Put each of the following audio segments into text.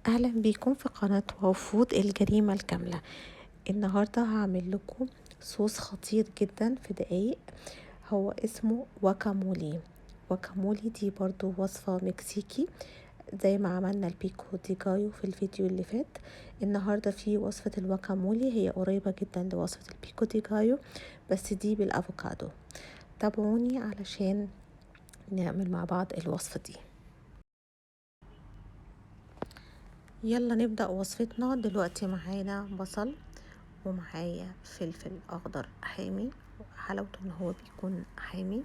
اهلا بيكم في قناة وفود الجريمة الكاملة. النهاردة هعمل لكم صوص خطير جدا في دقايق، هو اسمه واكامولي. واكامولي دي برضو وصفة مكسيكي زي ما عملنا البيكو دي جايو في الفيديو اللي فات. النهاردة في وصفة الواكامولي، هي قريبة جدا لوصفة البيكو دي جايو بس دي بالافوكادو. تابعوني علشان نعمل مع بعض الوصفة دي. يلا نبدأ وصفتنا دلوقتي. معانا بصل ومعايا فلفل اخضر حامي، حلاوته ان هو بيكون حامي،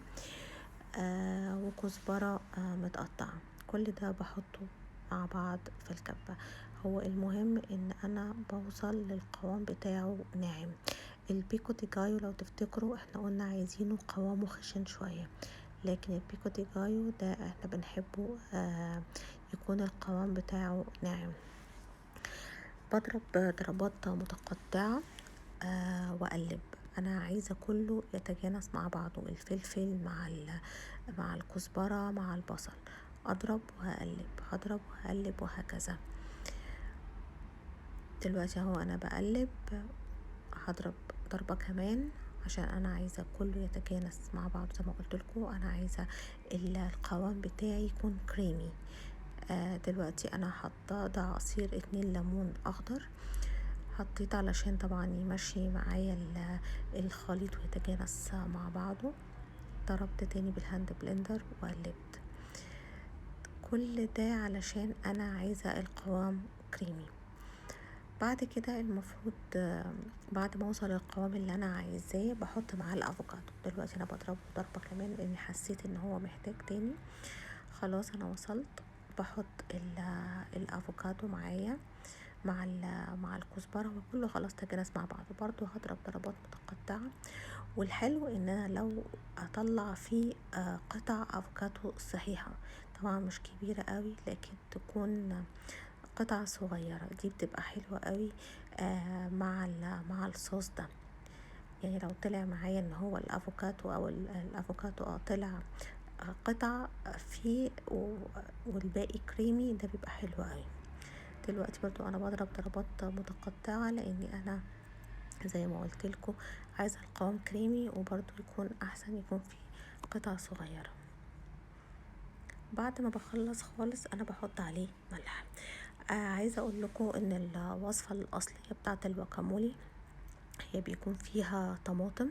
وكزبرة متقطعة. كل ده بحطه مع بعض في الكبة. هو المهم ان انا بوصل للقوام بتاعه ناعم. البيكو دي جايو لو تفتكروا احنا قلنا عايزينه قوامه خشن شوية، لكن البيكو دي جايو ده احنا بنحبه يكون القوام بتاعه ناعم. بضرب ضربات متقطعة واقلب. انا عايزه كله يتجانس مع بعضه، الفلفل مع الكزبره مع البصل. اضرب وهقلب، هضرب وهقلب وهكذا. دلوقتي اهو انا بقلب، هضرب ضربه كمان عشان انا عايزه كله يتجانس مع بعض. زي ما قلت لكم انا عايزه القوام بتاعي يكون كريمي. دلوقتي انا حاطه ده عصير 2 ليمون اخضر، حطيت علشان طبعا يمشي معايا الخليط ويتجانس مع بعضه. ضربت تاني بالهاند بلندر وقلبت. كل ده علشان انا عايزة القوام كريمي. بعد كده المفروض بعد ما اوصل للقوام اللي انا عايزاه بحط معاه الافوكادو. دلوقتي انا بضربه ضربة كمان لاني حسيت ان هو محتاج تاني. خلاص انا وصلت. بحط الافوكادو معايا مع الكزبره وكله خلاص تجانس مع بعض. برضو هضرب ضربات متقطعه. والحلو ان انا لو اطلع فيه قطع افوكادو صحيحه، طبعا مش كبيره قوي لكن تكون قطع صغيره، دي بتبقى حلوه قوي مع الصوص ده. يعني لو طلع معايا ان هو الافوكادو او الافوكادو طلع قطع فيه والباقي كريمي، ده بيبقى حلو قوي. دلوقتي برضو انا بضرب ضربات متقطعة لاني انا زي ما قلت لكم عايزة القوام كريمي، وبرضو يكون احسن يكون فيه قطع صغيرة. بعد ما بخلص خالص انا بحط عليه ملح. عايزة اقول لكم ان الوصفة الاصلية بتاعة الواكامولي هي بيكون فيها طماطم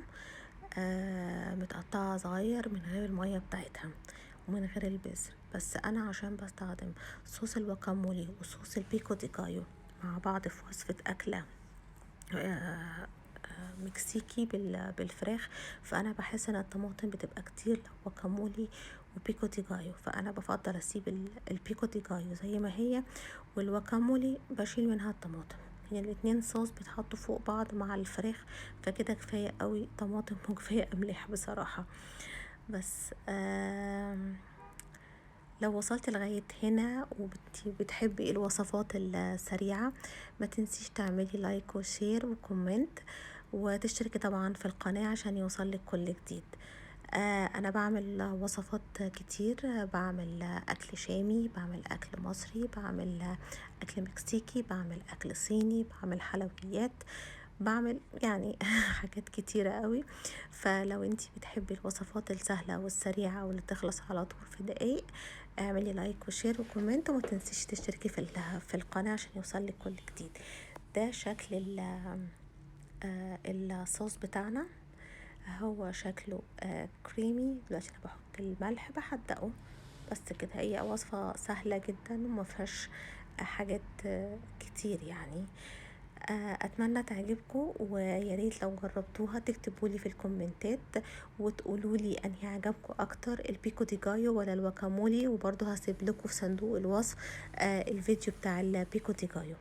متقطعة صغير من غير المية بتاعتها ومن غير البذر، بس انا عشان بستخدم صوص الواكامولي وصوص البيكو دي جايو مع بعض في وصفة اكلة مكسيكي بالفراخ، فانا بحس ان الطماطم بتبقى كتير واكامولي وبيكو دي جايو، فانا بفضل اسيب البيكو دي جايو زي ما هي، والواكامولي بشيل منها الطماطم. يعني الاتنين صوص بيتحطوا فوق بعض مع الفراخ، فكده كفايه قوي طماطم وكفايه املاح بصراحه. بس لو وصلت لغاية هنا وبتحبي الوصفات السريعة، ما تنسيش تعملي لايك وشير وكومنت وتشتركي طبعا في القناة عشان يوصلك كل جديد. انا بعمل وصفات كتير، بعمل اكل شامي، بعمل اكل مصري، بعمل اكل مكسيكي، بعمل اكل صيني، بعمل حلويات، بعمل يعني حاجات كتيرة قوي. فلو انتي بتحبي الوصفات السهلة والسريعة واللي تخلص على طول في دقايق، اعملي لايك وشير وكومنت، وما تنسيش تشتركي في القناة عشان يوصلك كل جديد. ده شكل الصوص بتاعنا، هو شكله كريمي. دلوقتي انا بحط الملح بحدقه بس كده. هي وصفة سهلة جدا وما فيهاش حاجات كتير يعني. اتمنى تعجبكم، ويا ريت لو جربتوها تكتبوا لي في الكومنتات وتقولوا لي انهي عجبكم اكتر، البيكو دي جايو ولا الواكامولي. وبرضه هسيب لكم في صندوق الوصف الفيديو بتاع البيكو دي جايو.